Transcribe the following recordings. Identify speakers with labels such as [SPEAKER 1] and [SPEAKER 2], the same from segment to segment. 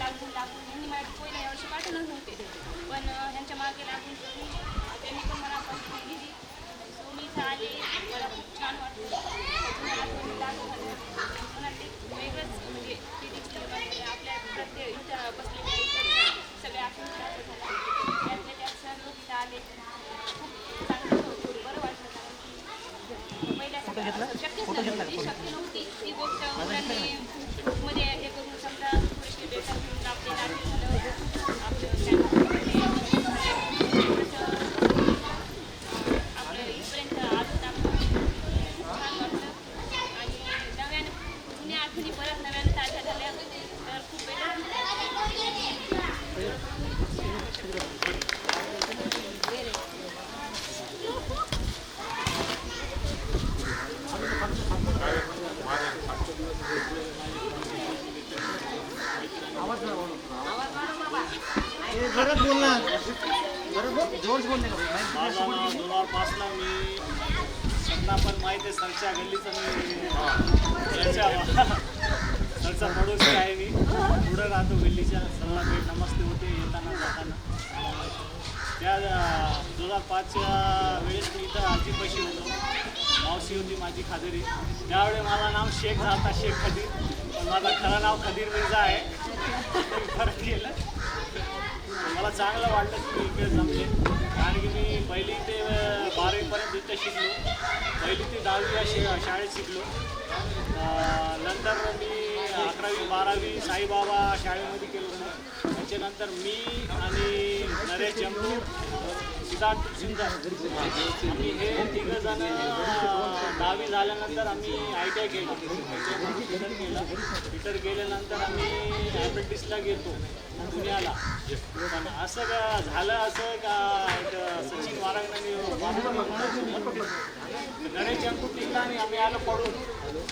[SPEAKER 1] मागे लागून यांनी माझ्या पहिल्या यावर्षी पाठवूनच नव्हते, पण ह्यांच्या मागे लागून त्यांनी पण मनापासून दिली. सो मी इथं आले, मला खूप छान वाटलं. मनात एक वेगळंच म्हणजे आपल्या प्रत्येक इथं बसलेल्या सगळे आठवण झालं. त्यातल्या त्यात सर लोक इथं आले, खूप चांगलं होतं, बरं वाटलं. कारण की पहिल्या शक्य नव्हती ती गोष्ट मुलांनी मध्ये हे करून समजा थोडीशी बेटा घेऊन आपल्याला झालं आपलं आपल्या इथपर्यंत आलो तर खूप छान वाटलं. आणि नव्यानं जुन्या आठवणी परत नव्यानं ताज्या झाल्या तर खूप वेगळं.
[SPEAKER 2] माझा 2005ला मी सध्या पण माहिती आहे सरच्या गल्लीचं मी सरचा पडोसी आहे. मी पुढं राहतो गल्लीच्या सरला भेट नमस्ते होते येताना जाताना. त्या 2005च्या वेळेस मी इथं आजीपाशी होतो. मावशी होती माझी खादरी. त्यावेळी मला नाव शेख झाला, शेख खदीर, पण माझं खरं नाव खदीर मिर्झा आहे. फरक केलं. मला चांगलं वाटलं की मी इकडे जमले, कारण की मी 1ली ते 12वीपर्यंत इथं शिकलो. 1ली ते 10वी या शाळेत शिकलो. नंतर मी 11वी 12वी साईबाबा शाळेमध्ये केलो. त्याच्यानंतर मी आणि नरेश जंबू, सिद्धार्थ सुंदर आम्ही हे तिघंजण 10वी झाल्यानंतर आम्ही ITI केलं. फिटर केल्यानंतर आम्ही ॲप्रेंटिसला गेलो पुण्याला. पण असं का झालं असं का सचिन वारांगणी नरेश जंकूट टिकला आणि आम्ही आलो पडून.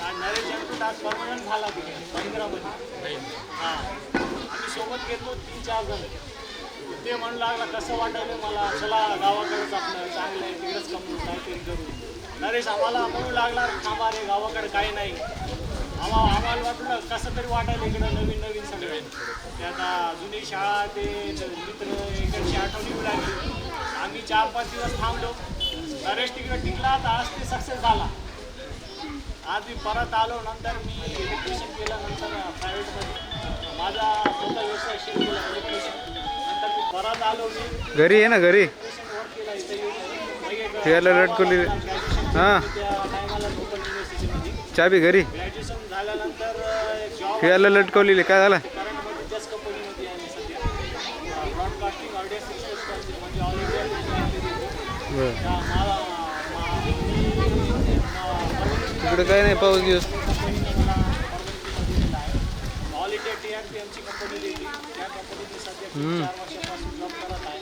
[SPEAKER 2] आणि नरेश जंकूट आज परमनंट झाला तिथे महिंद्रामध्ये. हां, आम्ही सोबत घेतलो 3-4 जण. ते म्हणू लागला कसं वाटायलं मला, चला गावाकडेच आपलं चांगलं आहे, तिकडेच कमवून काहीतरी करू. नरेश आम्हाला म्हणू लागला थांबा रे गावाकडे काही नाही. आम्हाला वाटलं कसं तरी वाटायला इकडं नवीन नवीन सगळं. ते आता जुनी शाळा ते मित्र इकडची आठवणी लागली. आम्ही 4-5 दिवस थांबलो. नरेश तिकडे टिकला तर आज ते सक्सेस झाला. आज मी परत आलो. नंतर मी इलेक्ट्रिशियन केलं, नंतर प्रायव्हेटमध्ये माझा स्वतः व्यवसाय सुरू केला इलेक्ट्रिशियन. नंतर मी परत आलो. मी
[SPEAKER 3] घरी आहे ना, घरी
[SPEAKER 2] वर्क केला इथे
[SPEAKER 3] फिरायला लटकवली. हां, चाबी घरी
[SPEAKER 2] ग्रॅज्युएशन झाल्यानंतर जॉब
[SPEAKER 3] फिरायला लटकवलेली. काय झालं?
[SPEAKER 2] करंटमध्ये त्याच कंपनीमध्ये आहे सध्या. ब्रॉडकास्टिंग ऑडिओ सिस्टम म्हणजे ऑल इंडिया.
[SPEAKER 3] तिकडे काय नाही, पाऊस दिवस.
[SPEAKER 2] ऑल इंडिया TRP आमची कंपनी दिली. त्या कंपनीत सध्या 4 वर्षापासून जॉब करत आहे.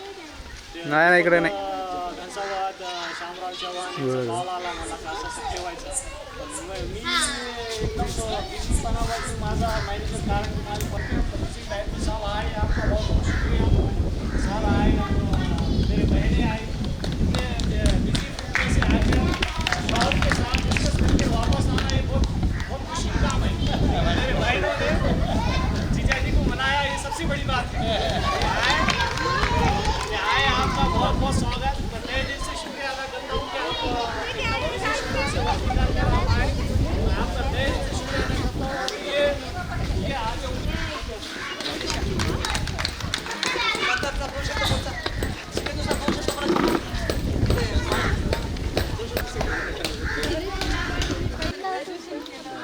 [SPEAKER 3] नाही इकडे नाही.
[SPEAKER 2] घनसावत शामराव चव्हाण कॉल आला मला का असं ठेवायचं. मी एकदम बिझीपणावरती माझा मॅनेजर, कारण की माझी पत्नी टाइम साल आहे आपका बहुत बहुत शुक्रिया. साल आहे मेरे बहनें आई इतने बिजी से आए शौक के साथ डिस्कस करके वापस आना ये बहुत बहुत खुशी का काम है. मेरे बहनों ने जीजा जी को मनाया, ये सबसे बड़ी बात है. आए आपका बहुत बहुत स्वागत. मैं दिल से शुक्रिया अदा करता हूँ कि आप इतना बिजी शेड्यूल से वक्त निकाल कर आप आए. मैं आपका तहे दिल से शुक्रिया अदा करता हूँ. ये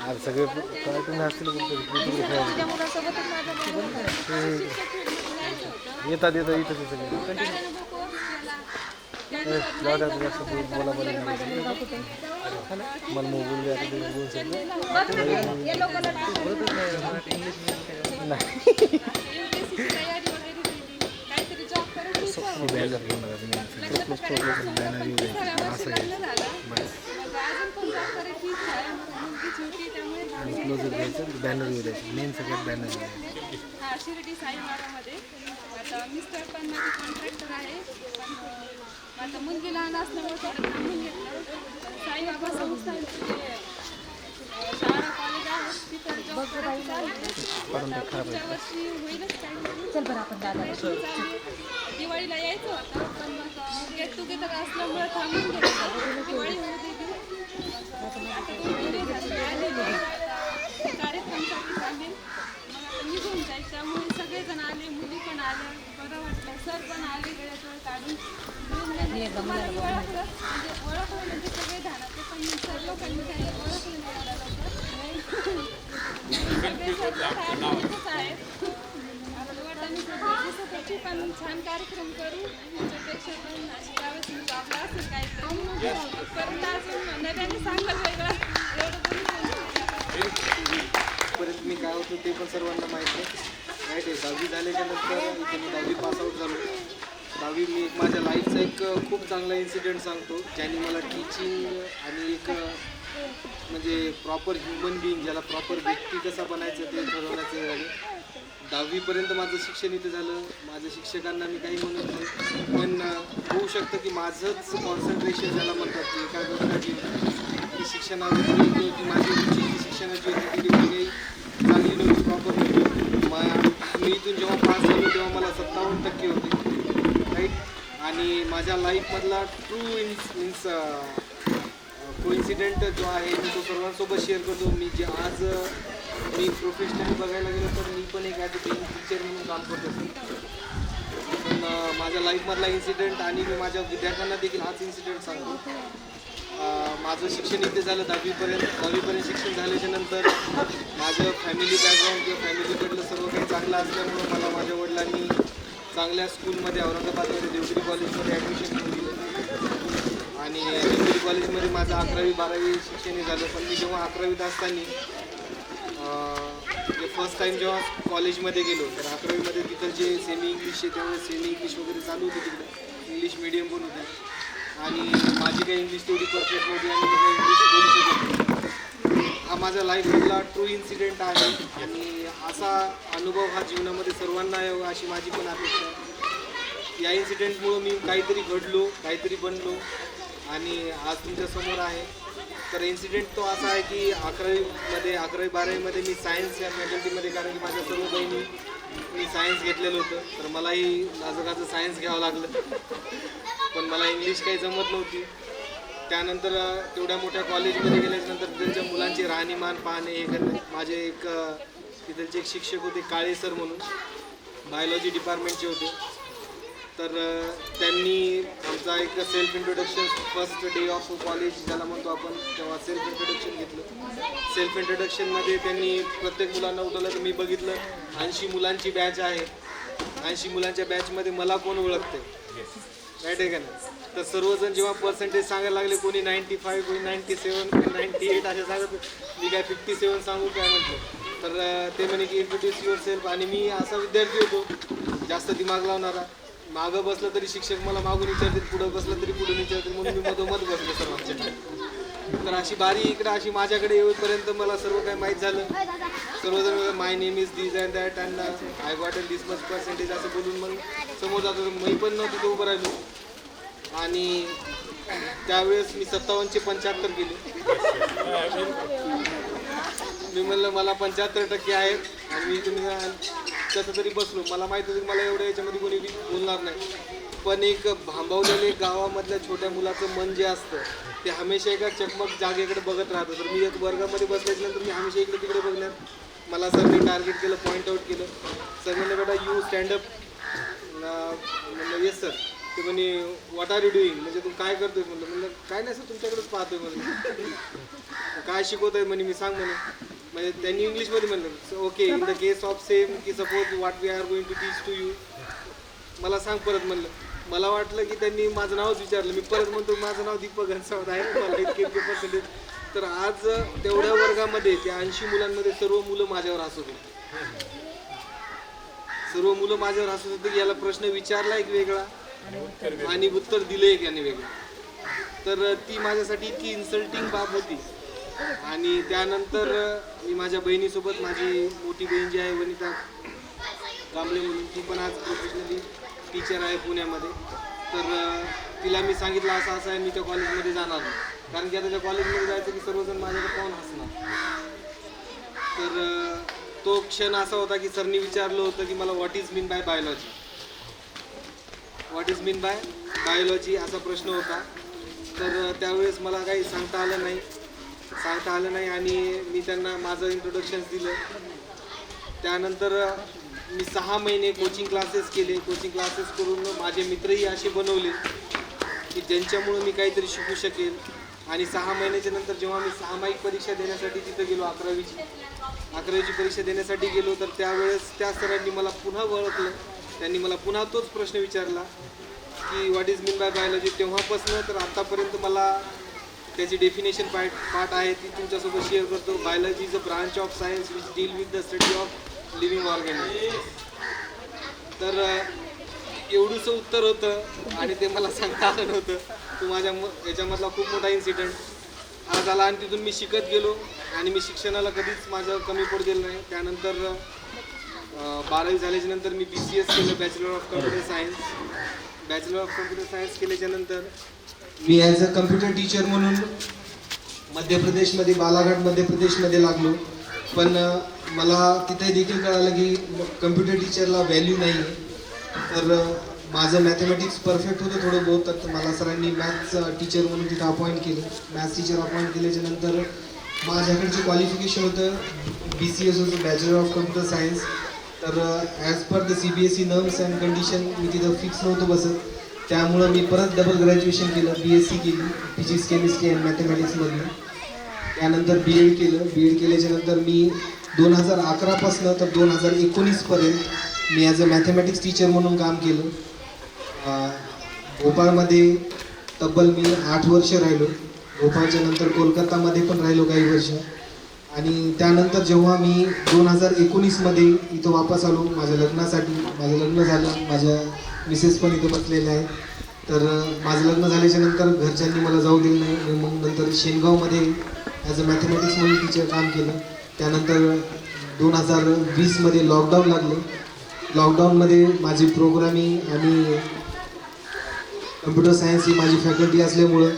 [SPEAKER 2] आज
[SPEAKER 3] सगळे कार्टून असतील येतात इथं सगळे. बोला मला मोबाईल बॅनर मेन सगळ्यात बॅनर
[SPEAKER 1] शिर्डी साईबाबामध्ये. आता मिस्टर पण माझे कॉन्ट्रॅक्टर आहे, पण आता मुलगी लहान असल्यामुळे थोडं थांबून घेतलं. साईबाबा संस्था शाळा कॉलेज आहे तिथं job करायचं चालू आहे. आता पुढच्या वर्षी होईलच काही.
[SPEAKER 4] चल बरं आपण दादा
[SPEAKER 1] दिवाळीला यायचं होतं पण मग गेट टुगेदर असल्यामुळे थांबून गेलं. दिवाळी होऊ दे कार्यक्रमसाठी चालेल मग आता निघून जाईल. त्यामुळे सगळेजण आले, मुली पण आल्या, बरं वाटलं. सर पण आले वेळेत काढून. मला ओळखलं म्हणजे सगळे धानाचे पण सर लोकांनी काही ओळखलं नाही मला लवकर. सगळे सर आहेत वाटाने दिसत होती पण छान कार्यक्रम करू. त्याच्यापेक्षा पण अशी यावेळेस आपला असेल काहीतरी परत अजून नव्याने सांगाल वेगळं एवढं पण
[SPEAKER 3] परत मी काय होतो ते पण सर्वांना माहीत आहे. राईट आहे. 10वी झाल्याच्या नंतर इथे मी 10वी पासआउट झालो. 10वी मी एक माझ्या लाईफचा एक खूप चांगला इन्सिडेंट सांगतो ज्याने मला टीचिंग आणि एक म्हणजे प्रॉपर ह्युमन बिईंग ज्याला प्रॉपर व्यक्ती कसा बनायचं ते ठरवण्याचं झालं. 10वीपर्यंत माझं शिक्षण इथं झालं. माझ्या शिक्षकांना मी काही म्हणत नाही पण होऊ शकतं की माझंच कॉन्सन्ट्रेशन ज्याला म्हणतात की एका गोष्टीची की शिक्षणावर की माझी रुची जी शिक्षणाची होती ती काही चांगली नव्हती, प्रॉपर नव्हती. मी इथून जेव्हा पास झालो तेव्हा मला 57% होते. राईट. आणि माझ्या लाईफमधला ट्रू मीन्स कोइन्सिडेंट जो आहे मी तो सर्वांसोबत शेअर करतो. मी जे आज मी प्रोफेशनली बघायला गेलो तर मी पण एक ॲज अ बेइंग टीचर म्हणून काम करतो. पण माझ्या लाईफमधला इन्सिडेंट आणि मी माझ्या विद्यार्थ्यांना देखील हाच इन्सिडेंट सांगतो. माझं शिक्षण इथे झालं 10वीपर्यंत शिक्षण झाल्याच्या नंतर माझं फॅमिली बॅकग्राऊंड किंवा फॅमिलीकडलं सर्व काही चांगलं असल्यामुळं मला माझ्या वडिलांनी चांगल्या स्कूलमध्ये औरंगाबादमध्ये देवगिरी कॉलेजमध्ये ॲडमिशन घेऊन दिलं आणि देवगिरी कॉलेजमध्ये माझं 11वी 12वी शिक्षण झालं. पण मी जेव्हा 11वीत असताना फर्स्ट टाईम जेव्हा कॉलेजमध्ये गेलो तर 11वीमध्ये तिथलचे सेमी इंग्लिशचे त्यावेळेस सेमी इंग्लिश वगैरे चालू होते तिकडे. इंग्लिश मिडियम पण होते आणि माझी काही इंग्लिश तेवढी परफेक्ट नव्हती आणि मी इंग्लिश बोलू शकत. हा माझ्या लाईफमधला ट्रू इन्सिडेंट आहे आणि असा अनुभव हा जीवनामध्ये सर्वांना यावा अशी माझी पण अपेक्षा आहे. या इन्सिडेंटमुळं मी काहीतरी घडलो, काहीतरी बनलो आणि आज तुमच्यासमोर आहे. तर इन्सिडेंट तो असा आहे की 11वी 12वीमध्ये मी सायन्स या फॅकल्टीमध्ये, कारण की माझ्या सर्व बहिणी मी सायन्स घेतलेलं होतं तर मलाही लाजकाचं सायन्स घ्यावं लागलं. पण मला इंग्लिश काही जमत नव्हती. त्यानंतर तेवढ्या मोठ्या कॉलेजमध्ये गेल्याच्यानंतर त्यांच्या मुलांची राहणीमान पाहणे हे करणे. माझे एक तिथलचे एक शिक्षक होते काळे सर म्हणून, बायोलॉजी डिपार्टमेंटचे होते. तर त्यांनी आमचा एक self introduction first day of college ज्याला म्हणतो आपण तेव्हा सेल्फ इंट्रोडक्शन घेतलं. सेल्फ इंट्रोडक्शनमध्ये त्यांनी प्रत्येक मुलांना उठवलं तर मी बघितलं 80 मुलांची बॅच आहे. 80 मुलांच्या बॅचमध्ये मला कोण ओळखते, राईट आहे का नाही. तर सर्वजण जेव्हा पर्सेंटेज सांगायला लागले कोणी 95 कोणी 97 कोणी 98 असे सांगत, मी काय 57 सांगू काय म्हटलं. तर ते म्हणे की इंट्रोड्यूस युअर सेल्फ. आणि मी असा विद्यार्थी होतो जास्त दिमाग लावणारा. मागं बसलं तरी शिक्षक मला मागून विचारतील, पुढं बसलं तरी पुढून विचारतील म्हणून मी मधोमध बसलो सर्वांच्या. तर अशी बारी इकडं अशी माझ्याकडे येईपर्यंत मला सर्व काही माहीत झालं. सर्वजण my name is this and that and I got a this much percentage असं बोलून मग समोर जातो. मी पण नव्हतं तो उभं राहिलो आणि त्यावेळेस मी 57चे 75 केले. मी म्हणलं मला 75% आहेत आणि मी तुम्ही कसं तरी बसलो. मला माहीत होतं की मला एवढ्या याच्यामध्ये कोणी बोलणार नाही. पण एक भांबवलेले गावामधल्या छोट्या मुलाचं मन जे असतं ते हमेशा एका चकमक जागेकडे बघत राहतं. तर मी एक वर्गामध्ये बसल्याच्यानंतर मी हमेशा इकडे तिकडे बघणार. मला सरने टार्गेट केलं, पॉईंट आऊट केलं. सर म्हणले बेटा यू स्टँडअप. म्हणलं येस सर. ते म्हणे व्हॉट आर यू डुईंग, म्हणजे तू काय करतोय म्हणलं काय नाही सर तुमच्याकडेच पाहतोय म्हणलं. काय शिकवतोय म्हणे मी सांग म्हणे. म्हणजे त्यांनी इंग्लिशमध्ये म्हणलं okay in the case of same की suppose what we are going to teach to you. मला सांग परत म्हणलं. मला वाटलं की त्यांनी माझं नावच विचारलं. मी परत म्हणतो माझं नाव दीपक घनसावत आहे, मला इतके पर्सेंटेज. तर आज तेवढ्या वर्गामध्ये त्या 80 मुलांमध्ये सर्व मुलं माझ्यावर हसत होती. सर्व मुलं माझ्यावर हसत होते की याला प्रश्न विचारला एक वेगळा आणि उत्तर दिलं एक याने वेगळं. तर ती माझ्यासाठी इतकी इन्सल्टिंग बाब होती. आणि त्यानंतर मी माझ्या बहिणीसोबत, माझी मोठी बहीण जी आहे वनिता कांबळे म्हणून, ती पण आज प्रोफेशनली टीचर आहे पुण्यामध्ये. तर तिला मी सांगितलं असं असं आहे मी त्या कॉलेजमध्ये जाणार नाही, कारण की आता त्या कॉलेजमध्ये जायचं की सर्वजण माझ्याकडे पाहून हसणार. तर तो क्षण असा होता की सरनी विचारलं होतं की मला what is mean by biology, what is mean by biology असा प्रश्न होता. तर त्यावेळेस मला काही सांगता आलं नाही आणि मी त्यांना माझं इंट्रोडक्शन दिलं. त्यानंतर मी 6 महिने कोचिंग क्लासेस केले. कोचिंग क्लासेस करून माझे मित्रही असे बनवले की ज्यांच्यामुळं मी काहीतरी शिकू शकेल. आणि 6 महिन्याच्या नंतर जेव्हा मी सामायिक परीक्षा देण्यासाठी तिथं गेलो, 11वीची परीक्षा देण्यासाठी गेलो, तर त्यावेळेस त्या सरांनी मला पुन्हा ओळखलं. त्यांनी मला पुन्हा तोच प्रश्न विचारला की what is mean by biology. तेव्हापासून तर आत्तापर्यंत मला त्याची डेफिनेशन पार्ट आहे ती तुमच्यासोबत शेअर करतो. Biology is a branch of science which deal with the study of living organism. तर एवढंसं उत्तर होतं आणि ते मला सांगता आलं नव्हतं. तो माझ्या याच्यामधला खूप मोठा इन्सिडेंट हा झाला आणि तिथून मी शिकत गेलो आणि मी शिक्षणाला कधीच माझं कमी पडू दिलं नाही. त्यानंतर 12वी झाल्याच्या नंतर मी BCS केलं, बॅचलर ऑफ कम्प्युटर सायन्स केल्याच्यानंतर मी ॲज अ कम्प्युटर टीचर म्हणून बालाघाट मध्य प्रदेशमध्ये लागलो. पण मला तिथे देखील कळालं की कम्प्युटर टीचरला व्हॅल्यू नाही आहे. तर माझं मॅथमॅटिक्स परफेक्ट होतं थोडं बहुत, तर मला सरांनी मॅथ्स टीचर म्हणून तिथं अपॉइंट केलं. मॅथ्स टीचर अपॉइंट केल्याच्या नंतर माझ्याकडचे क्वालिफिकेशन होतं BCS होतं, बॅचलर ऑफ कम्प्युटर सायन्स. तर as per the CBSE norms and condition मी तिथं फिक्स नव्हतं बसत. त्यामुळं मी परत डबल ग्रॅज्युएशन केलं, BSc केली फिजिक्स केमिस्ट्री अँड मॅथमॅटिक्समधून. त्यानंतर BEd केलं. BEd केल्याच्या नंतर मी 2011पासून तर 2019पर्यंत मी ॲज अ मॅथमॅटिक्स टीचर म्हणून काम केलं. भोपाळमध्ये तब्बल मी 8 वर्ष राहिलो. भोपाळच्या नंतर कोलकातामध्ये पण राहिलो काही वर्ष. आणि त्यानंतर जेव्हा मी 2019मध्ये इथं वापस आलो माझ्या लग्नासाठी, माझं लग्न झालं, माझ्या मिसेस पण इथं बसलेल्या आहेत. तर माझं लग्न झाल्याच्या नंतर घरच्यांनी मला जाऊ दिलं नाही. मग नंतर शेनगावमध्ये ॲज अ मॅथमॅटिक्स म्हणून टीचर काम केलं. त्यानंतर 2020मध्ये लॉकडाऊन लागलं. लॉकडाऊनमध्ये माझी प्रोग्रामिंग आणि कम्प्युटर सायन्स ही माझी फॅकल्टी असल्यामुळं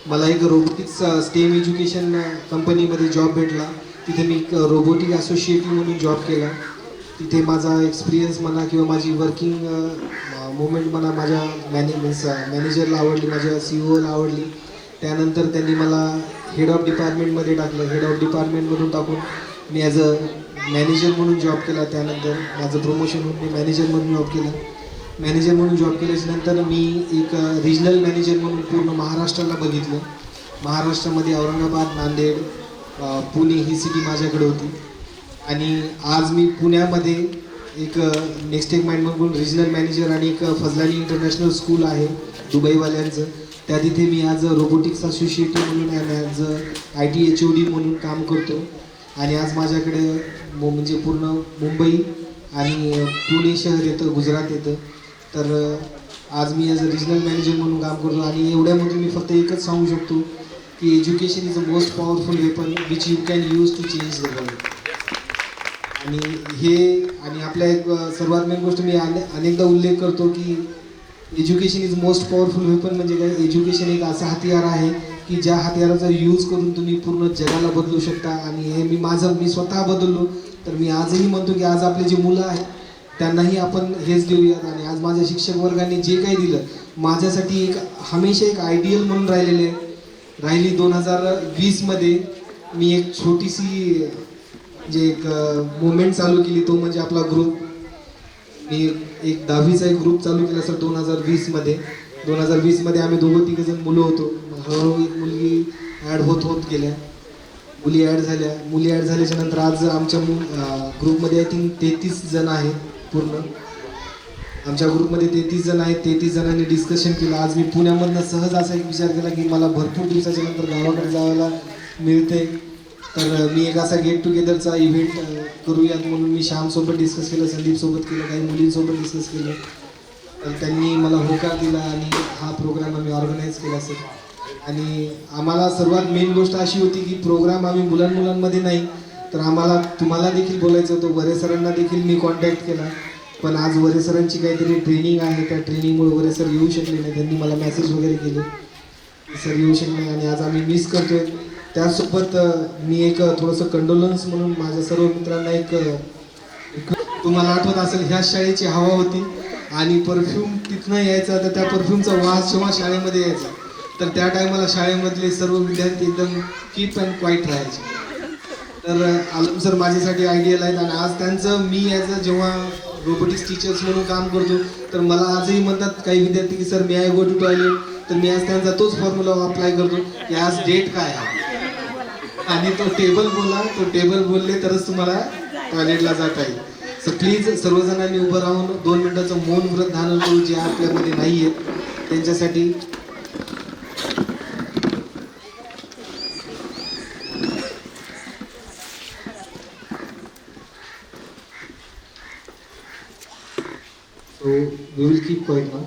[SPEAKER 3] मला एक रोबोटिक्स स्टेम एज्युकेशन कंपनीमध्ये जॉब भेटला. तिथे मी रोबोटिक असोसिएटिव्ह म्हणून जॉब केला. तिथे माझा एक्सपिरियन्स म्हणा किंवा माझी वर्किंग मुवमेंट म्हणा माझ्या मॅनेजरला आवडली, माझ्या CEOला आवडली. त्यानंतर त्यांनी मला हेड ऑफ डिपार्टमेंटमध्ये टाकलं. हेड ऑफ डिपार्टमेंटमधून टाकून मी ॲज अ मॅनेजर म्हणून जॉब केला. त्यानंतर माझं प्रमोशन होऊन मी मॅनेजर म्हणून जॉब केला. मॅनेजर म्हणून जॉब केल्याच्यानंतर मी एक रिजनल मॅनेजर म्हणून पूर्ण महाराष्ट्राला बघितलं. महाराष्ट्रामध्ये औरंगाबाद, नांदेड, पुणे ही सिटी माझ्याकडे होती. आणि आज मी पुण्यामध्ये एक नेक्स्टेक माइंड म्हणून रिजनल मॅनेजर आणि एक फजलानी इंटरनॅशनल स्कूल आहे दुबईवाल्यांचं, त्या तिथे मी ॲज अ रोबोटिक्स असोसिएटिव्ह म्हणून आणि ॲज अ IT HOD म्हणून काम करतो. आणि आज माझ्याकडे म्हणजे पूर्ण मुंबई आणि पुणे शहर येतं, गुजरात येतं. तर आज मी ॲज अ रिजनल मॅनेजर म्हणून काम करतो. आणि एवढ्यामधून मी फक्त एकच सांगू शकतो की education is a most powerful weapon which you can use to change the world. आणि आपल्या एक सर्वात मेन गोष्ट मी अनेकदा उल्लेख करतो की education is most powerful weapon. म्हणजे काय, एज्युकेशन एक असा हतियार आहे की ज्या हतियाराचा यूज करून तुम्ही पूर्ण जगाला बदलू शकता. आणि हे मी स्वतः बदललो. तर मी आजही म्हणतो की आज आपले जे मुलं आहेत त्यांनाही आपण हेच देऊयात. आणि आज माझ्या शिक्षक वर्गाने जे काही दिलं माझ्यासाठी हमेशा एक आयडियल म्हणून राहिली. 2020मध्ये मी एक छोटीशी म्हणजे एक मुवमेंट चालू केली, तो म्हणजे आपला ग्रुप. मी एक 10वीचा एक ग्रुप चालू केला सर 2020मध्ये. 2020मध्ये आम्ही 2-3 जण मुलं होतो. हळूहळू एक मुलगी ॲड होत गेल्या, मुली ॲड झाल्याच्या नंतर आज आमच्या ग्रुपमध्ये आय थिंक 33 जण आहेत. पूर्ण आमच्या ग्रुपमध्ये 33 जण आहेत. 33 जणांनी डिस्कशन केलं. आज मी पुण्यामधनं सहज असा एक विचार केला की मला भरपूर दिवसाच्या नंतर गावाकडे जायला मिळते. तर मी एक असा गेट टुगेदरचा इव्हेंट करूयात म्हणून मी श्यामसोबत डिस्कस केलं, संदीपसोबत केलं, काही मुलींसोबत डिस्कस केलं. तर त्यांनी मला होकार दिला आणि हा प्रोग्राम आम्ही ऑर्गनाईज केला सर. आणि आम्हाला सर्वात मेन गोष्ट अशी होती की प्रोग्राम आम्ही मुलांमध्ये नाही तर तुम्हाला देखील बोलायचं होतं. वरे सरांना देखील मी कॉन्टॅक्ट केला, पण आज वरे सरांची काहीतरी ट्रेनिंग आहे, त्या ट्रेनिंगमुळे वरे सर येऊ शकले नाही. त्यांनी मला मेसेज वगैरे केले की सर येऊ शकले. आणि आज आम्ही मिस करतोय त्यासोबत मी एक थोडंसं कंडोलन्स म्हणून माझ्या सर्व मित्रांना एक तुम्हाला आठवत असेल ह्या शाळेची हवा होती आणि परफ्यूम तिथनं यायचा, तर त्या परफ्यूमचा वास जेव्हा शाळेमध्ये यायचा तर त्या टायमाला शाळेमधले सर्व विद्यार्थी एकदम कीप अँड क्वाईट राहायचे. तर आलम सर माझ्यासाठी आयडियल आहेत आणि आज त्यांचं मी ॲज अ जेव्हा रोबोटिक्स टीचर्स म्हणून काम करतो तर मला आजही म्हणतात काही विद्यार्थी की सर मी आय गो टू टॉयलेट, तर मी आज त्यांचा तोच फॉर्म्युला अप्लाय करतो की आज डेट काय आहे आणि तो टेबल बोला, तो टेबल बोलले तरच तुम्हाला टॉयलेटला जाता येईल. सो प्लीज सर्वजणांनी उभं राहून 2 मिनिटाचं मौन व्रत धारण करू जे आपल्यामध्ये नाही आहेत त्यांच्यासाठी. So we will keep quiet now.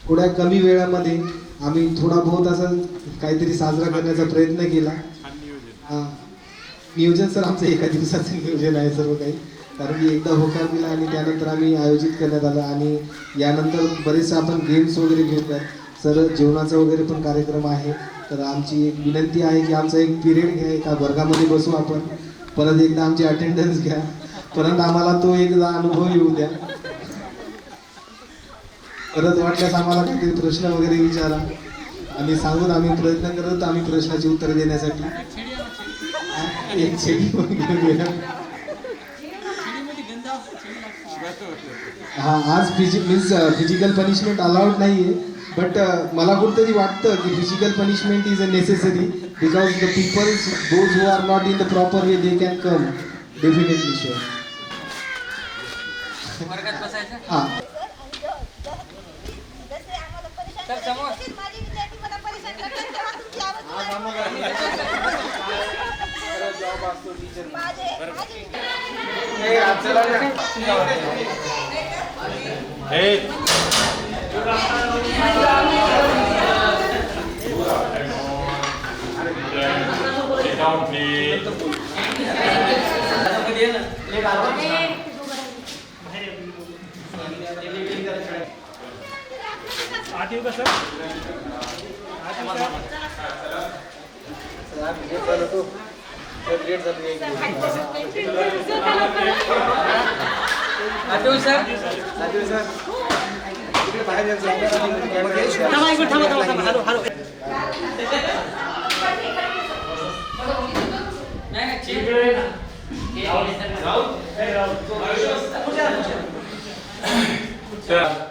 [SPEAKER 3] थोड्या कमी वेळामध्ये आम्ही थोडा बहुत असं काहीतरी साजरा करण्याचा प्रयत्न केला. नियोजन सर आमचं एका दिवसाचं नियोजन आहे सर्व काही, कारण की एकदा होकार दिला आणि त्यानंतर आम्ही आयोजित करण्यात आलं आणि यानंतर बरेचसे आपण गेम्स वगैरे घेऊयात. सर जेवणाचा वगैरे पण कार्यक्रम आहे. तर आमची एक विनंती आहे की आमचा एक पिरियड घ्या, एका वर्गामध्ये बसू आपण, परत एकदा आमची अटेंडन्स घ्या, परत आम्हाला तो एकदा अनुभव येऊ द्या. परत वाटल्यास आम्हाला काहीतरी प्रश्न वगैरे विचारा आणि सांगून आम्ही प्रयत्न करत आम्ही प्रश्नाची उत्तर देण्यासाठी एक छेडी वगैरे. हा आज फिजिकल पनिशमेंट अलाउड नाही आहे, बट मला कुठंतरी वाटतं की physical punishment is a necessary because the peoples those who are not in the proper way they can come definitely sure. हां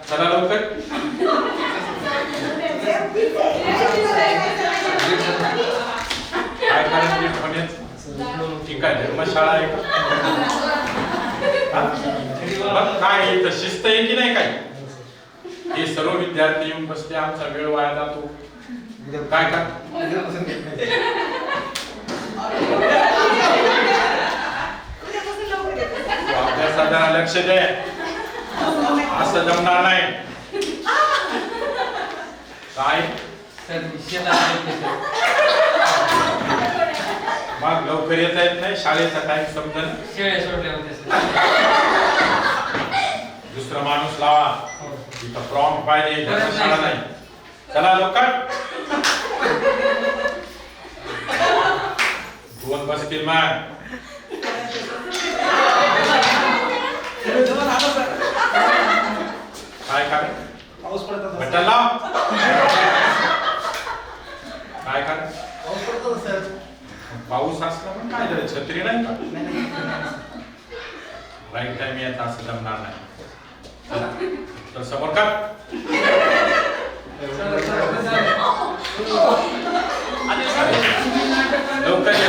[SPEAKER 4] चला लवकर. काय कारण ठीक आहे, धर्मशाळा आहे मग काय इथं शिस्त आहे की नाही? काय हे सर्व विद्यार्थी येऊन बसले, आमचा वेळ वाया जातो. काय का अभ्यासाला लक्ष दे, असं जमणार नाही. काय मग लवकर येता येत नाही, शाळेचा टाइम समजा दुसरा माणूस लावा, इथं प्रॉम्प्ट पाहिजे, धर्मशाळा नाही. चला लवकर. 2 बसतील मग. काय काय पाऊस पडतात बटन लाव. काय काय पाऊस असला पण काय झालं, छत्री नाही का? राईट टाइम येत असं जमणार नाही. तर समोर का लवकर या.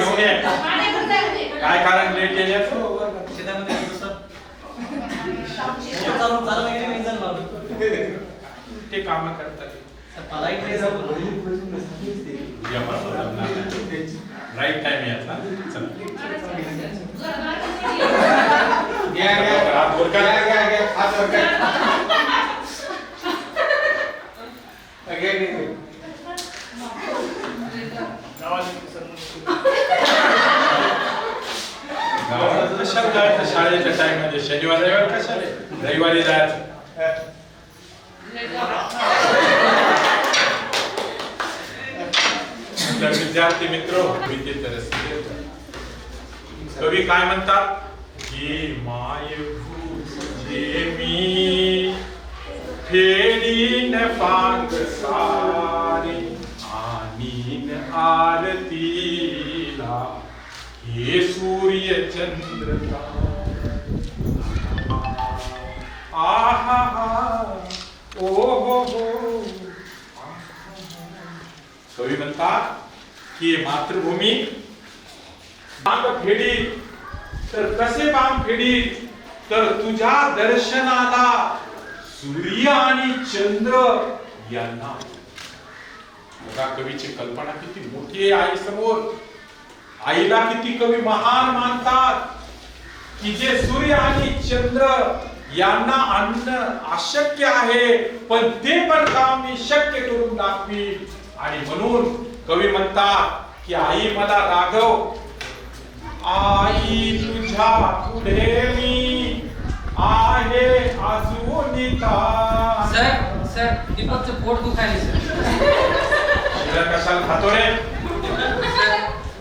[SPEAKER 4] घेऊन ये. काय कारण लेट येण्याचं? ते काम करतात. राईट टाइम याचा. कशाला जायचं शाळेच्या टाइम मध्ये? शनिवार रविवार कशाला? रविवारी जायचं. तर विद्यार्थी मित्र, कवी काय म्हणतात की माय तुझे मी फेडीन पांग सारी आणीन आरतीला हे सूर्य चंद्र आहा ओ हो हो. कवी म्हणतात की मातृभूमी बांग फेडी तर कसे बांग फेडी तर तुझ्या दर्शनाला सूर्य आणि चंद्र यांना. बघा कवीची कल्पना किती मोठी आहे आई समोर. आईला किती कवी महान मानतात की जे सूर्य आणि चंद्र यांना आणणं अशक्य आहे पण ते पण काम मी शक्य करून दाखवीन. आणि म्हणून कवी म्हणतात की आई मला राघव, आई तुझ्या पुढे मी आहे अजून
[SPEAKER 5] सर दीपकचं पोट दुखायले सर.
[SPEAKER 4] कशाला खातो रे?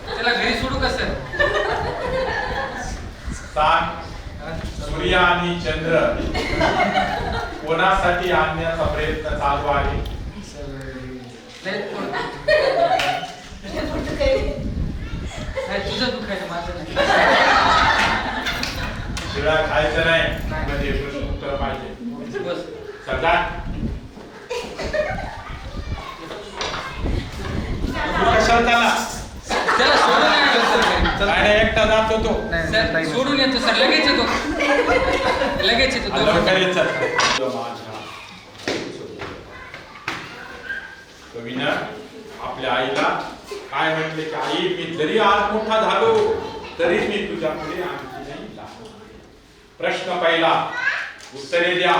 [SPEAKER 5] त्याला घरी सोडू का सर?
[SPEAKER 4] सूर्य आणि चंद्र कोणासाठी आणण्याचा प्रयत्न चालू आहे?
[SPEAKER 5] तुझं दुखायचं माझं नाही.
[SPEAKER 4] शिळा खायचं नाही म्हणजे प्रश्न उत्तर पाहिजे.
[SPEAKER 5] बस
[SPEAKER 4] सदा कशाला त्याला
[SPEAKER 5] त्याला सोडून येतो सर.
[SPEAKER 4] काय एकटा जातो तो
[SPEAKER 5] सर सोडून येतो सर. लगेच येतो. लगेच येतो.
[SPEAKER 4] कवीनं आपल्या आईला काय म्हटले की आई मी जरी आज मोठा झालो तरी मी तुझ्या पुढे आणखी नाही लागलो. प्रश्न पहिला उत्तरे द्या.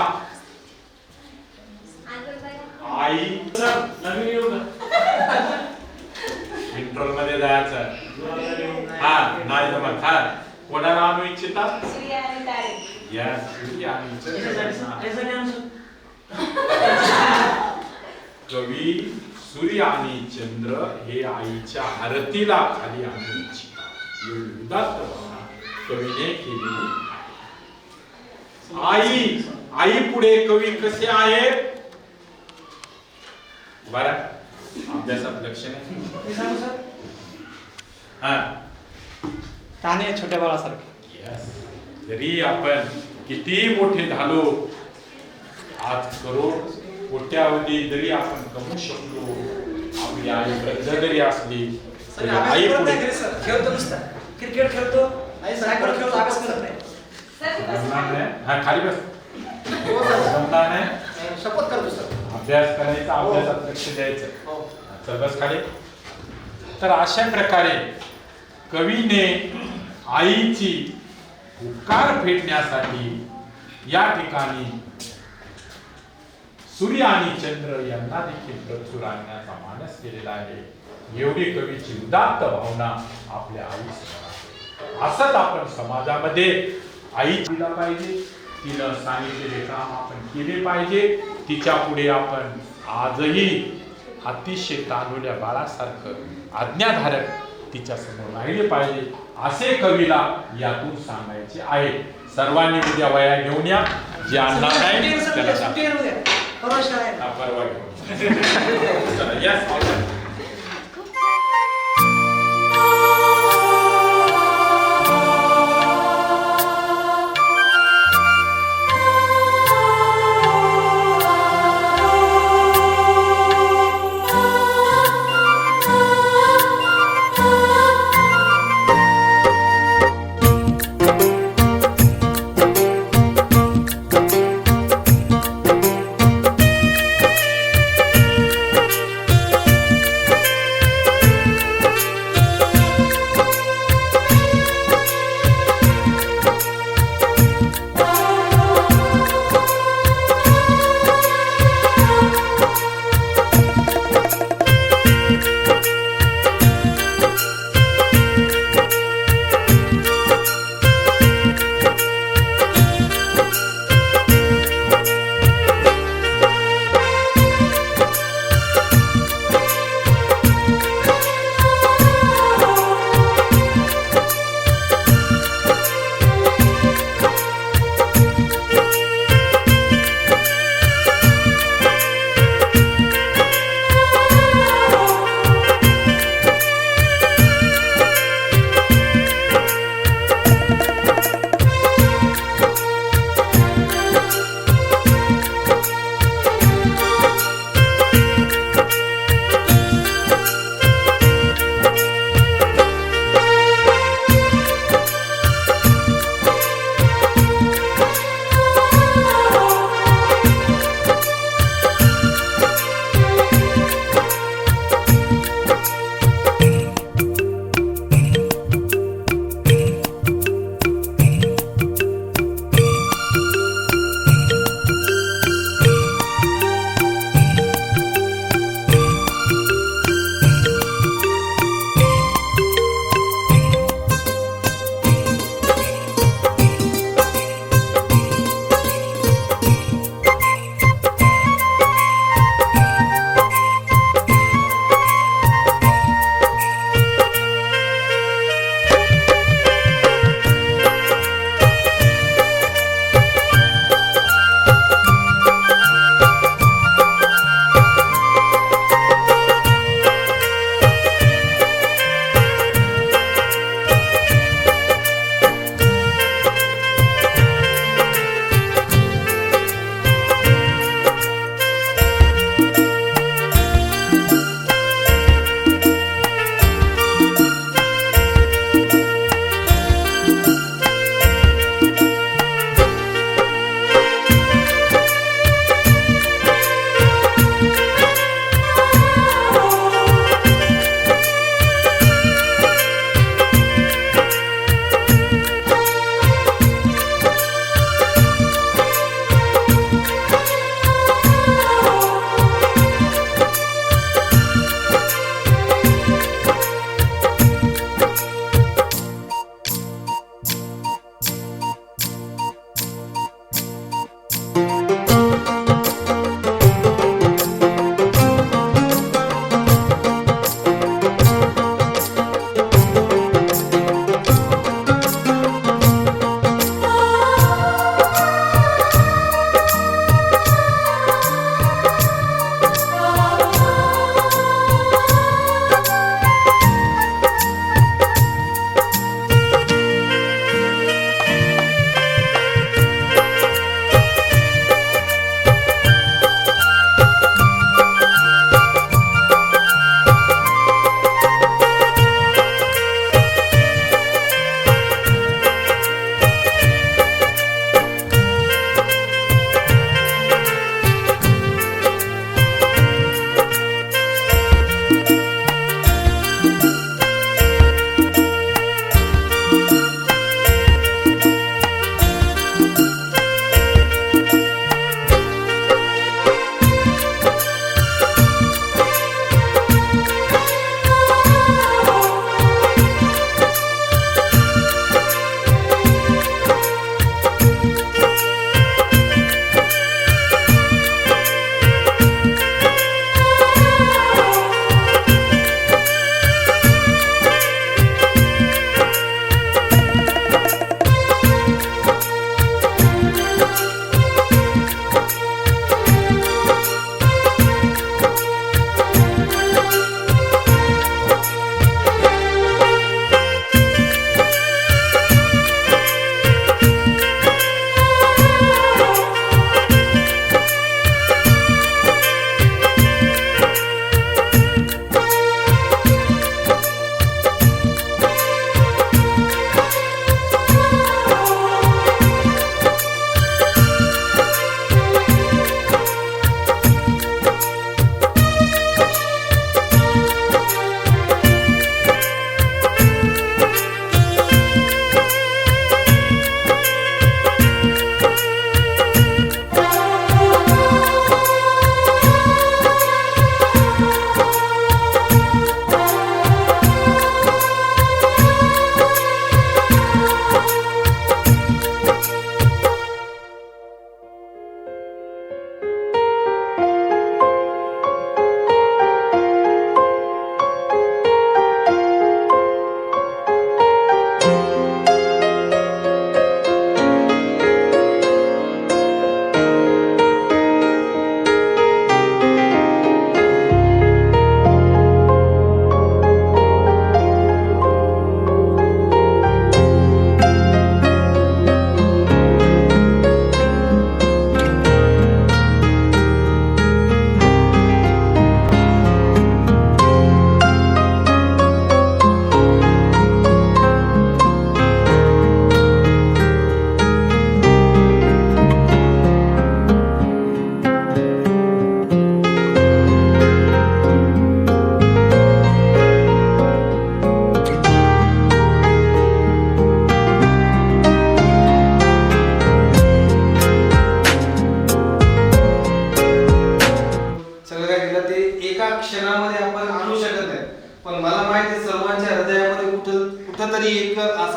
[SPEAKER 4] आई नवीन येऊ इंट्रोल मध्ये जायचं. हा नाही जमत. हा कोणाला आणू इच्छिता? यस सूर्य आणि चंद्र. कवी सूर्य आणि चंद्र हे आईच्या आरतीला खाली आणू इच्छितात. एवढी उदात्त भावना कवीने केली. आई पुढे कवी कसे आहेत? बरं अभ्यासात लक्ष नाही. हा
[SPEAKER 6] काने छोट्या बाळासारखे.
[SPEAKER 4] जरी आपण किती मोठे झालो, आज करोड कोट्यावधी जरी आपण कमवू शकलो, आपली आई वृद्ध जरी असली तरी आई पुढे
[SPEAKER 6] खेळतो नुसता क्रिकेट खेळतो. आई सायकल खेळतो. अभ्यास करत नाही.
[SPEAKER 4] हा खाली बस. जमणार नाही.
[SPEAKER 6] शपथ करतो सर.
[SPEAKER 4] अभ्यास करायचा, अभ्यासात लक्ष द्यायचं. चल बस खाली. तर अशा प्रकारे कवीने आईची उपकार फेडण्यासाठी या ठिकाणी सूर्य आणि चंद्र यांना देखील प्रचूर आणण्याचा मानस केलेला आहे. एवढी कवीची उदात्त भावना आपल्या आईसमोर आहे. असंच आपण समाजामध्ये आई दिला पाहिजे. तिनं सांगितलेले काम आपण केले पाहिजे. तिच्या पुढे आपण आजही अतिशय तानुल्या बाळासारखं आज्ञाधारक तिच्या समोर राहिले पाहिजे असे कवीला यातून सांगायचे आहे. सर्वांनी उद्या वया घेऊन या. जे आणणार नाही त्याला परवा घेऊन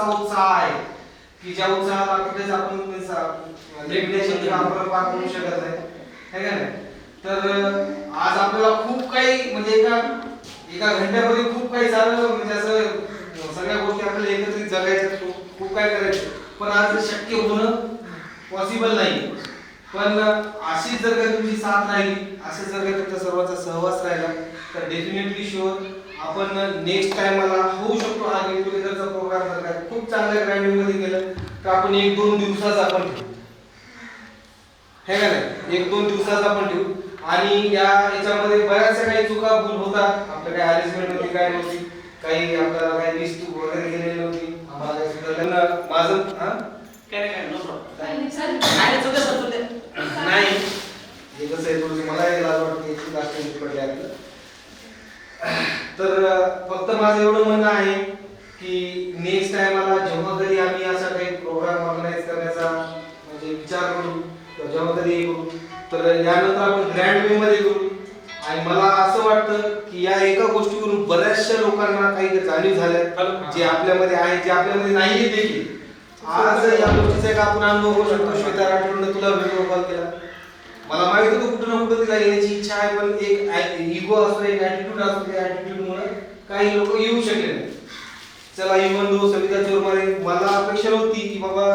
[SPEAKER 3] असा उत्साह आहे की ज्या उत्साहाला कुठेच आपण आपण पार करू शकत नाही, है का नाही? तर आज आपल्याला खूप काही म्हणजे एका घंट्यामध्ये खूप काही झालं, म्हणजे असं सगळ्या गोष्टी आपल्याला एकत्रित जगायच्या, खूप काय करायचं, पण आज शक्य होणं पॉसिबल नाही. पण अशीच जर का तुमची साथ राहिली, असं जर का तुमचा सर्वांचा सहवास राहिला, तर डेफिनेटली शुअर आपण नेक्स्ट टाइमला होऊ शकतो. हा गेट टुगेदरचा प्रोग्राम जर का खूप चांगल्या ग्रँड मध्ये केलं तर आपण 1-2 दिवसाचा आपण ठेवू, हे का नाही, 1-2 दिवसाचा आपण ठेवू. आणि याच्यामध्ये बऱ्याचशा काही चुका भूल होतात, आपल्या काही अरेंजमेंट होती, काय नव्हती, काही आपल्याला काही लिस्ट वगैरे गेलेली नव्हती, आम्हाला काही सुधारलं माझं
[SPEAKER 6] काय नो प्रॉब्लेम नाही चुका सर
[SPEAKER 3] नाही. हे कसं आहे, थोडंसं मला लाज वाटते याची जास्त पडली आपलं. तर फक्त माझं एवढं म्हणणं आहे की नेक्स्ट टाइमला जेव्हा कधी आम्ही असा काही प्रोग्राम ऑर्गनाईज करण्याचा म्हणजे विचार करू, जेव्हा कधी करू, तर यानंतर आपण ग्रँड वे मध्ये करू. आणि मला असं वाटतं की या एका गोष्टीवरून बऱ्याचशा लोकांना काही जाणीव झाल्या जे आपल्यामध्ये आहे, जे आपल्यामध्ये नाही देखील. आज या गोष्टीचा एक आपण अनुभव होऊ शकतो. श्वेता राठोडने तुला व्हिडिओ कॉल केला, मला माहित होतं कुठं ना कुठं तिला येण्याची इच्छा आहे, पण एक इगो असतो, एक ऍटिट्यूड असतो, त्या ऍटिट्यूडमुळे काही लोक येऊ शकले नाही. चला इव्हन दो सविता चोरमारे, मला अपेक्षा नव्हती की बाबा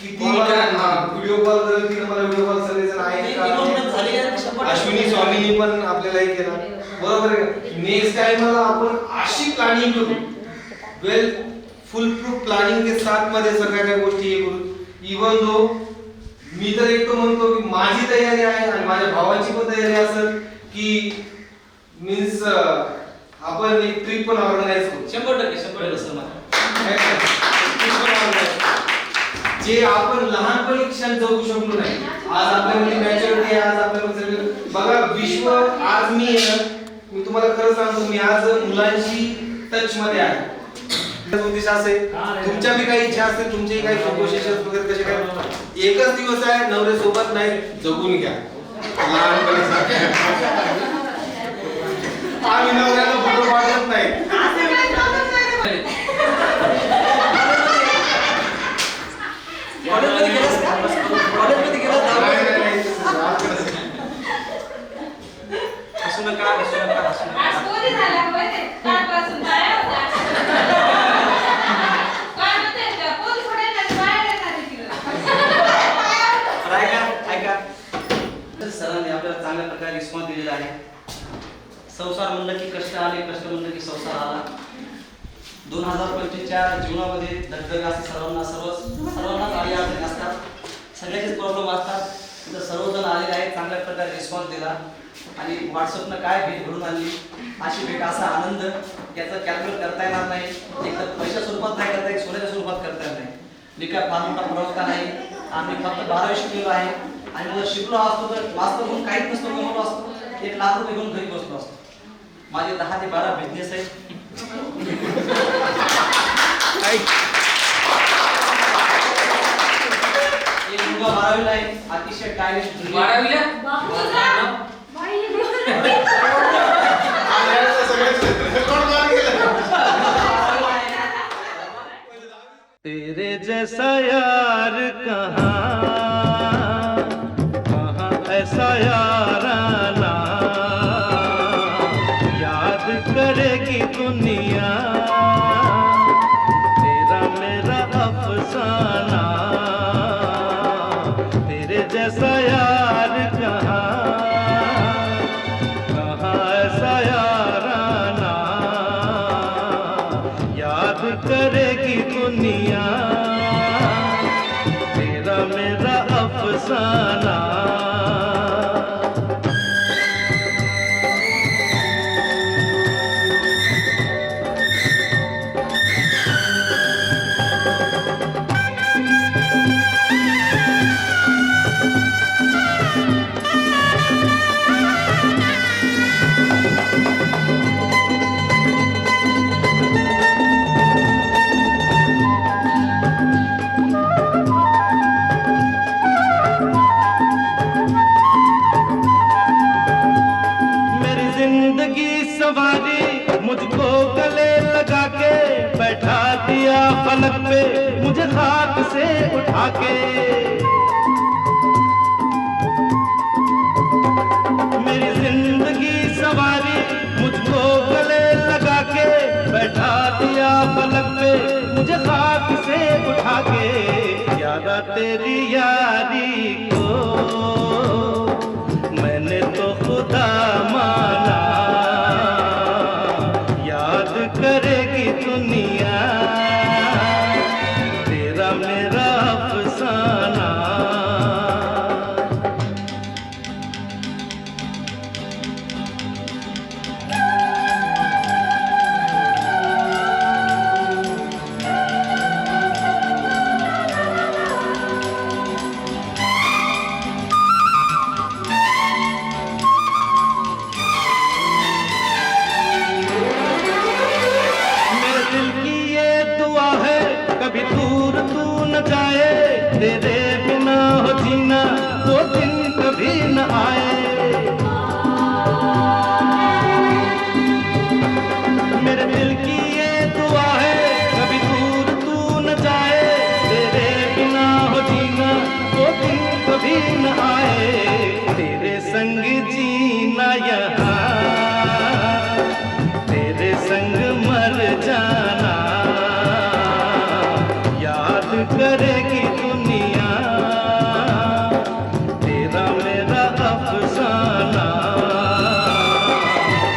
[SPEAKER 3] किती व्हिडिओ कॉल करेल, तिने मला व्हिडिओ कॉल सगळेजण आहे. अश्विनी स्वामीनी पण आपल्याला हे केला, बरोबर आहे. नेक्स्ट टाइमला आपण अशी प्लॅनिंग करू, वेल फुल प्रूफ प्लॅनिंग के साथ मध्ये सगळ्या काही गोष्टी हे करू. इव्हन दो मी तर एक म्हणतो की माझी तयारी आहे आणि माझ्या भावाची पण तयारी असेल की मीन्स आपण एक ट्रिप पण ऑर्गनाइज करू.
[SPEAKER 6] 100% सर.
[SPEAKER 3] जे आपण लहानपणी क्षण जगू शकलो नाही, आज आपल्यामध्ये मॅच्युरिटी आहे, आज आपल्यामध्ये बघा विश्व, आज मी तुम्हाला खरं सांगतो, मी आज मुलांची टच मध्ये आहे. उद्देश असेल, तुमच्या बी काही इच्छा असतील, तुमचे काही फोटो सेशन वगैरे कसे काय, एकच दिवस आहे, नवरे सोबत नाही, जगून घ्या लहानपणी. आम्ही नवऱ्याला फोटो पाठवत नाही.
[SPEAKER 6] कॉलेजमध्ये गेलास का? कॉलेजमध्ये गेलास का? हसू नका, हसू नका, हसू नका.
[SPEAKER 1] आज पोरी झाल्या होते, कालपासून जाया होत्या. काय म्हणते त्या पोरी सोडायला बाहेर येणार आहे तिकडं.
[SPEAKER 6] तर ऐका तर सरांनी आपल्याला चांगल्या प्रकारे रिस्पॉन्स दिलेला आहे. संसार म्हणलं की कष्ट आले, कष्ट म्हणलं की संसार आला. 2025च्या जीवनामध्ये धगधग असते सर्वांनाच आली अडचणी असतात, सगळ्याचेच प्रॉब्लेम असतात. तिथं सर्वजण आलेले आहेत, चांगल्या प्रकारे रिस्पॉन्स दिला आणि व्हॉट्सअपनं काय भेट घडून आणली, अशी भेट, असा आनंद याचं कॅल्क्युलेट करता येणार नाही. एक तर पैशा स्वरूपात नाही करता येत, सोन्याच्या स्वरूपात करता येत नाही. मी काय फार मोठा प्रवक्ता नाही, आम्ही फक्त 12वी शिकलेलो आहे आणि जर शिकलो असतो तर वास्तव म्हणून काहीच नसतो, कमवलो असतो, 1 लाख रुपये घेऊन घरी बसलो असतो. माझे 10 ते 12 बिझनेस आहेत. एक मुलगा 12वीला आहे, अतिशय टॅलेंट.
[SPEAKER 5] 12वीला
[SPEAKER 7] तेरे जैसा यार कहाँ ऐसा याराना, याद करेगी दुनिया तेरा मेरा अफसाना. तेरे जैसा यार कहाँ ऐसा याराना, याद करेगी दुनिया तेरा मेरा अफसाना. मुझे खाक से उठा के, मेरी जिंदगी सवारी मुझको गले लगा के, बैठा दिया पलक पे मुझे खाक से उठा के। यादा तेरी यारी को मैंने तो खुदा माना, याद करेगी दुनिया तेरा मेरा अफसाना। कभी दूर तू न जाए, तेरे बिना हो जीना वो दिन कभी न आए। मेरे दिल की ये दुआ है, कभी दूर तू न जाए, तेरे बिना हो जीना वो दिन कभी न आए। तेरे संग जीना यहाँ, तेरे संग मर जाना, करेगी दुनिया तेरा मेरा अफसाना।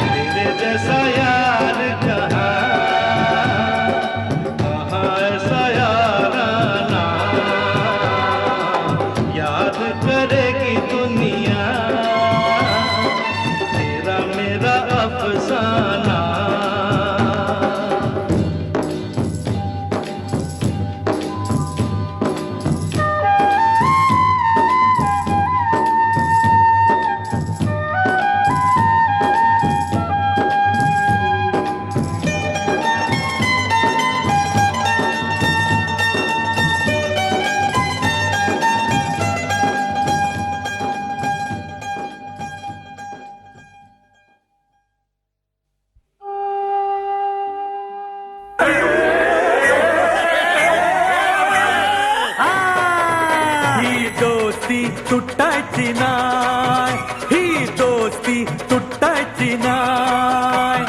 [SPEAKER 7] तेरे जैसा यार कहाँ, कहाँ ऐसा याराना, याद करेगी दुनिया तेरा मेरा अफसाना।
[SPEAKER 8] तुटायची नाय, ही दोस्ती तुटायची नाय।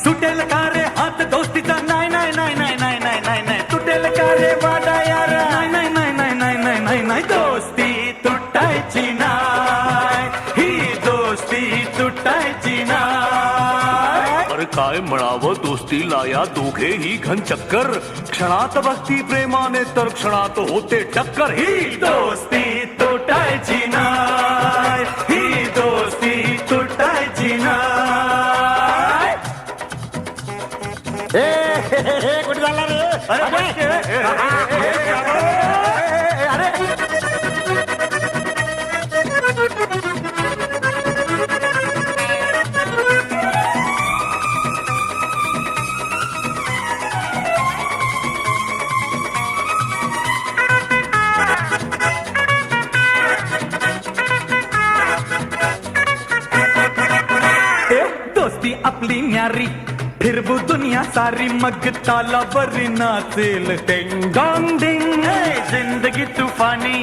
[SPEAKER 8] सुटेल का रे हात दोस्तीचा, नाही नाही नाही नाही नाही नाही नाही नाही। तुटेल का रे वाडा यार, नाही नाही नाही नाही नाही नाही नाही। दोस्ती तुटायची नाय, ही दोस्ती तुटायची नाय।
[SPEAKER 9] अरे काय म्हणावं दोस्तीला या दोघेही घन चक्कर, क्षणात बसती प्रेमाने तर क्षणात होते टक्कर।
[SPEAKER 8] ही दोस्ती तुटायची नाय, ही दोस्ती तुटायची नाय।
[SPEAKER 9] कुठे झाला रे?
[SPEAKER 8] दोस्ती आपली न्यारी, फिरवू दुनिया सारी, मग तालावरी नाचेल टिंग डॉंग डिंग। जिंदगी तूफानी,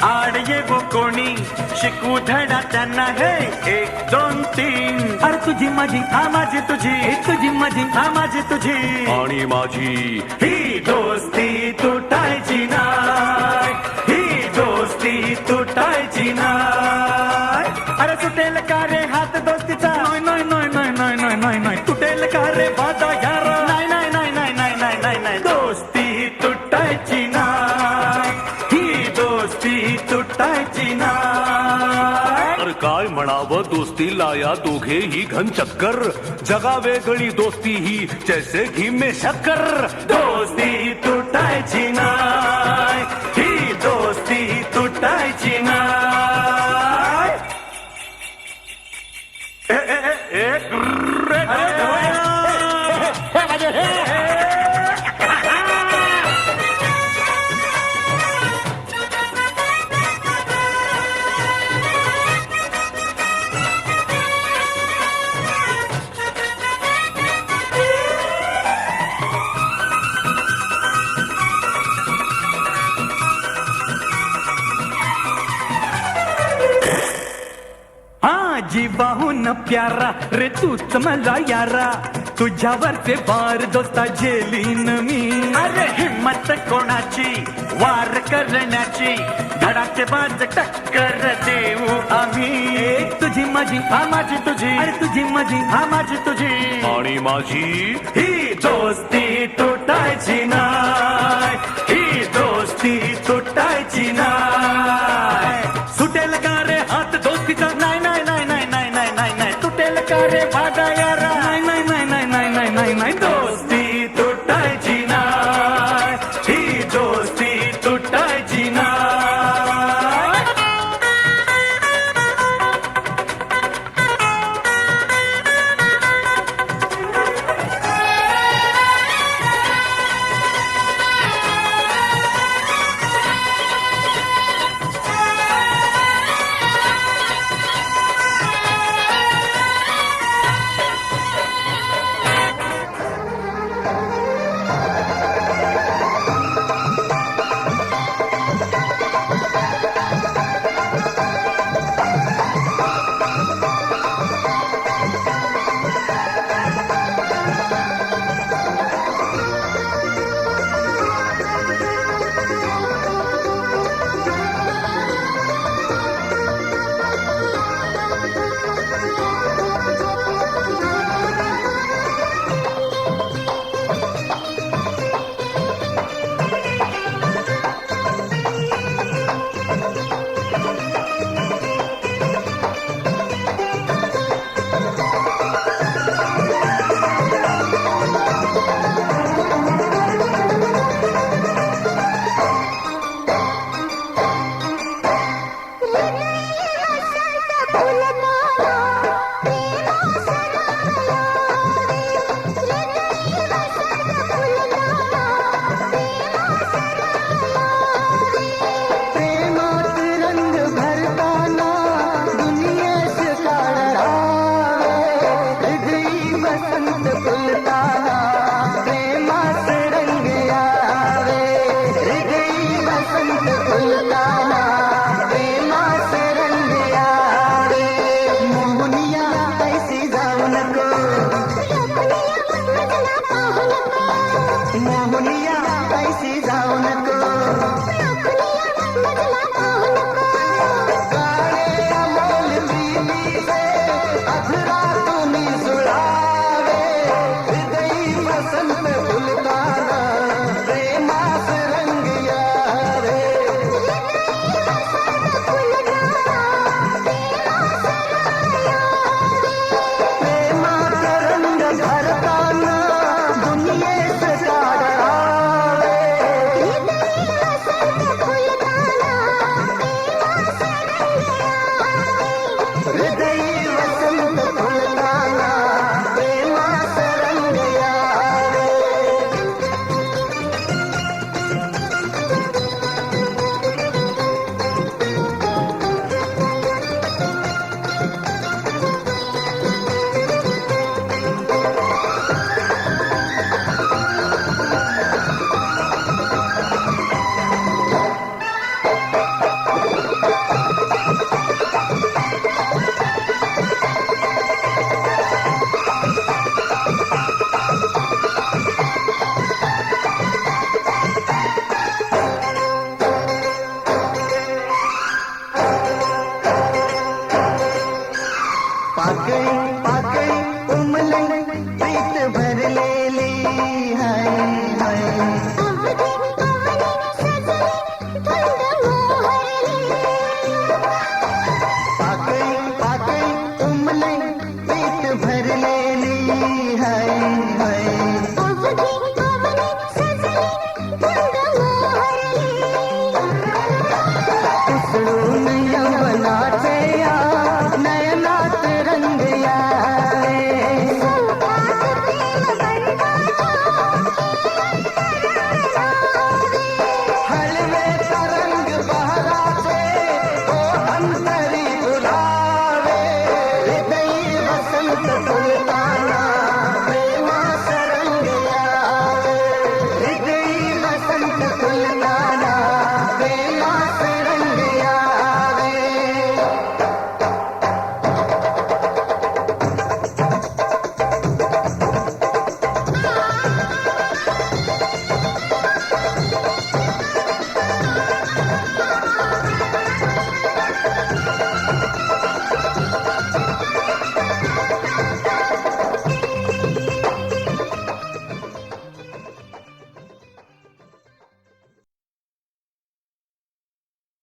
[SPEAKER 8] आड ये वो कोणी, शिकू धडा त्यांना है 1 2 3। अरे तुझी माझी, हा माझी तुझी, तुझी माझी, हा माझी तुझी,
[SPEAKER 9] आणि माझी।
[SPEAKER 8] ही दोस्ती तुटायची नाय, ही दोस्ती तुटायची नाय। अरे सुटेल का रे हात दोस्तीचा, नाही नाही नाही नाही नाही नाही नाही। तुटेल का रे वादा यार, नाही नाही नाही नाही नाही नाही नाही नाही। दोस्ती तुटायची नाय, ही दोस्ती तुटायची नाय।
[SPEAKER 9] अरे काय म्हणावं दोस्तीला या दोघेही घन चक्कर, जगा वेगळी दोस्ती ही जैसे घी में शक्कर।
[SPEAKER 8] दोस्ती तुटायची नाय, ही दोस्ती तुटायची नाय। जीवाहून प्यारा रे तूच मला यारा तुझ्यावरचे वार दोस्ता झेलीन मी अरे हिम्मत कोणाची वार करण्याची धडाकेबाज टक्कर देऊ आम्ही तुझी माझी हा माझी तुझी अरे तुझी माझी हा माझी तुझी
[SPEAKER 9] आणि माझी
[SPEAKER 8] ही दोस्ती तुटायची नाही